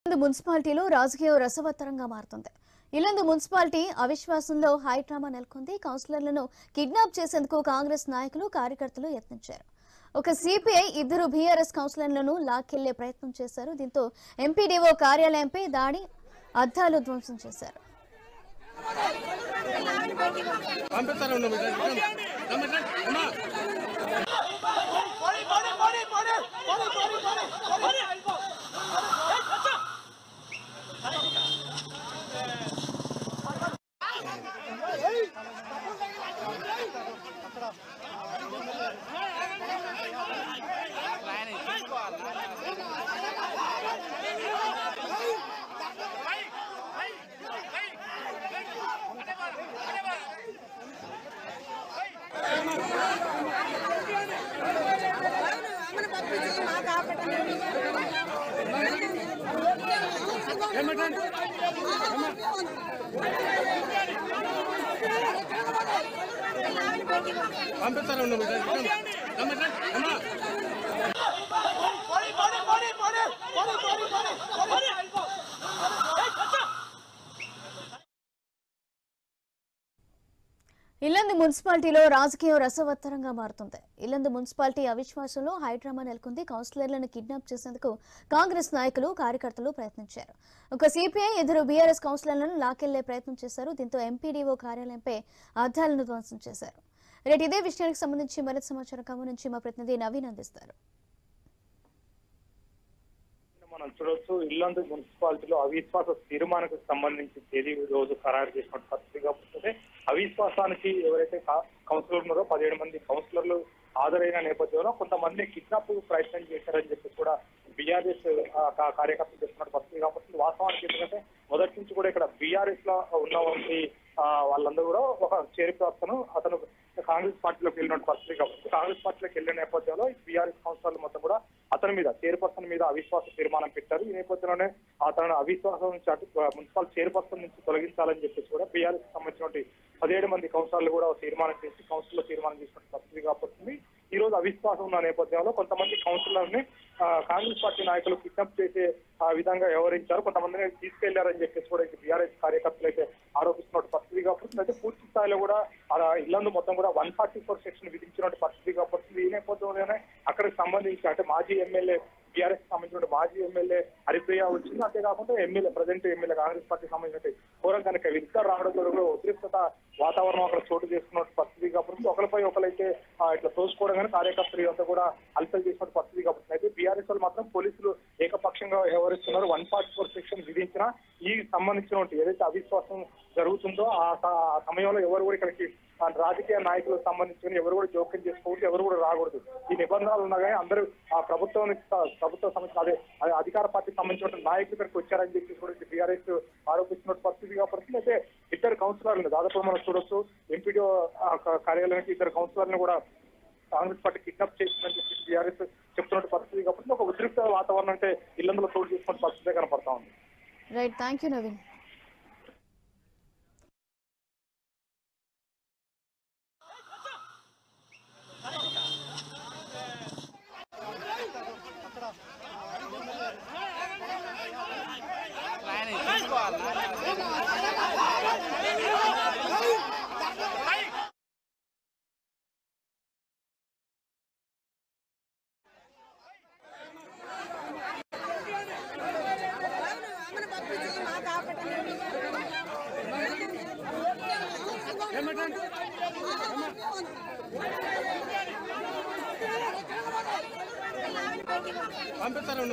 మున్సిపాలిటీలో రాజకీయ రసవత్తరంగా మారుతుంది. ఇల్లందు మున్సిపాలిటీ అవిశ్వాసంలో హైడ్రామా నెలకొంది. కౌన్సిలర్లను కిడ్నాప్ చేసేందుకు కాంగ్రెస్ నాయకులు కార్యకర్తలు యత్నించారు. ఒక సిపిఐ ఇద్దరు బీఆర్ఎస్ కౌన్సిలర్లను లాక్కెళ్లే ప్రయత్నం చేశారు. దీంతో ఎంపీడీఓ కార్యాలయంపై దాడి, అద్దాలు ధ్వంసం చేశారు. ఇల్లందు మున్సిపాలిటీలో రాజకీయ రసవత్తరంగా మారుతుంది. ఇల్లందు మున్సిపాలిటీ అవిశ్వాసంలో హైడ్రామా నెలకొంది. కౌన్సిలర్లను కిడ్నాప్ చేసేందుకు కాంగ్రెస్ నాయకులు కార్యకర్తలు ప్రయత్నించారు. ఒక సిపిఐ ఇద్దరు బీఆర్ఎస్ కౌన్సిలర్లను లాక్కెళ్లే ప్రయత్నం చేశారు. దీంతో ఎంపీడీఓ కార్యాలయంపై అద్దాలను ధ్వంసం చేశారు. రేటు ఇదే విషయానికి సంబంధించి మరింత సమాచారం ఖమ్మం నుంచి మా ప్రతినిధి నవీన్ అందిస్తారు. మనం చూడొచ్చు, ఇల్లందు మున్సిపాలిటీలో అవిశ్వాస తీర్మానానికి సంబంధించి తేదీ రోజు ఖరారు చేసిన పరిస్థితిగా ఉంటుంది. అవిశ్వాసానికి ఎవరైతే కౌన్సిలర్ ఉన్నారో 17 మంది కౌన్సిలర్లు హాజరైన నేపథ్యంలో కొంతమంది కిడ్నాప్ ప్రయత్నం చేశారని చెప్పి కూడా బీఆర్ఎస్ కార్యకర్తలు చేస్తున్న పరిస్థితి కాబట్టి వాస్తవానికి ఎందుకంటే మొదటి నుంచి కూడా ఇక్కడ బీఆర్ఎస్ లో ఉన్నటువంటి వాళ్ళందరూ కూడా ఒక చైర్పర్సన్ అతను కాంగ్రెస్ పార్టీలోకి వెళ్ళిన పరిస్థితి కాబట్టి కాంగ్రెస్ పార్టీలోకి వెళ్ళిన నేపథ్యంలో బీఆర్ఎస్ కౌన్సిలర్లు మొత్తం కూడా అతని మీద చైర్పర్సన్ మీద అవిశ్వాస తీర్మానం పెట్టారు. ఈ నేపథ్యంలోనే అతను అవిశ్వాసం నుంచి మున్సిపల్ చైర్పర్సన్ నుంచి తొలగించాలని చెప్పేసి కూడా బీఆర్ఎస్ సంబంధించిన 17 మంది కౌన్సిలర్లు కూడా తీర్మానం చేసి కౌన్సిల్లో తీర్మానం చేసిన పరిస్థితి కాబట్టి ఈ రోజు అవిశ్వాసం ఉన్న నేపథ్యంలో కొంతమంది కౌన్సిలర్ని కాంగ్రెస్ పార్టీ నాయకులు కిడ్నాప్ చేసే విధంగా వ్యవహరించారు. కొంతమందిని తీసుకెళ్లారని చెప్పేసి కూడా బీఆర్ఎస్ కార్యకర్తలు అయితే ఆరోపిస్తున్న పరిస్థితి కాబట్టి అయితే పూర్తి స్థాయిలో కూడా ఇల్లందు మొత్తం కూడా 144 సెక్షన్ విధించిన పరిస్థితి కాబట్టి ఈ నేపథ్యంలోనే అక్కడికి సంబంధించి అంటే మాజీ ఎమ్మెల్యే బీఆర్ఎస్ సంబంధించిన మాజీ ఎమ్మెల్యే హరిప్రియ వచ్చింది. అంతేకాకుండా MLA present MLA Congress party సంబంధించిన కోరం కనుక వీళ్ళిద్దరు రావడంతో కూడా ఉద్రిక్తత వాతావరణం అక్కడ చోటు చేసుకున్న పరిస్థితి కాబట్టి ఒకరిపై ఒకరైతే ఇట్లా తోసుకోవడం కానీ కార్యకర్తలు అంతా కూడా అలసలు చేసిన పరిస్థితి కాబట్టి అయితే బీఆర్ఎస్ వాళ్ళు మాత్రం పోలీసులు ఏకపక్షంగా వ్యవహరిస్తున్నారు. 144 సెక్షన్ విధించిన ఈ సంబంధించిన ఏదైతే అవిశ్వాసం జరుగుతుందో ఆ సమయంలో ఎవరు కూడా ఇక్కడికి రాజకీయ నాయకులకు సంబంధించిన ఎవరు కూడా జోక్యం చేసుకోకూడదు, ఎవరు కూడా రాకూడదు. ఈ నిబంధనలు ఉన్నా కానీ అందరూ ఆ ప్రభుత్వం సంబంధించిన అదే అధికార పార్టీకి సంబంధించిన నాయకులు ఇక్కడికి వచ్చారని చెప్పి కూడా బీఆర్ఎస్ ఆరోపిస్తున్న పరిస్థితిగా పడుతుంది. అయితే ఇద్దరు కౌన్సిలర్లు దాదాపు మనం చూడొచ్చు, ఎంపీడీఓ కార్యాలయానికి ఇద్దరు కౌన్సిలర్లను కూడా కాంగ్రెస్ పార్టీ కిడ్నాప్ చేసిందని చెప్పి బీఆర్ఎస్ చెప్తున్న పరిస్థితి కాబట్టి ఒక ఉద్రిక్త వాతావరణం అంటే ఇల్లందులో చోటు చేసుకున్న పరిస్థితి కనపడతా ఉంది. Right, thank you Naveen. పంపిస్తారు.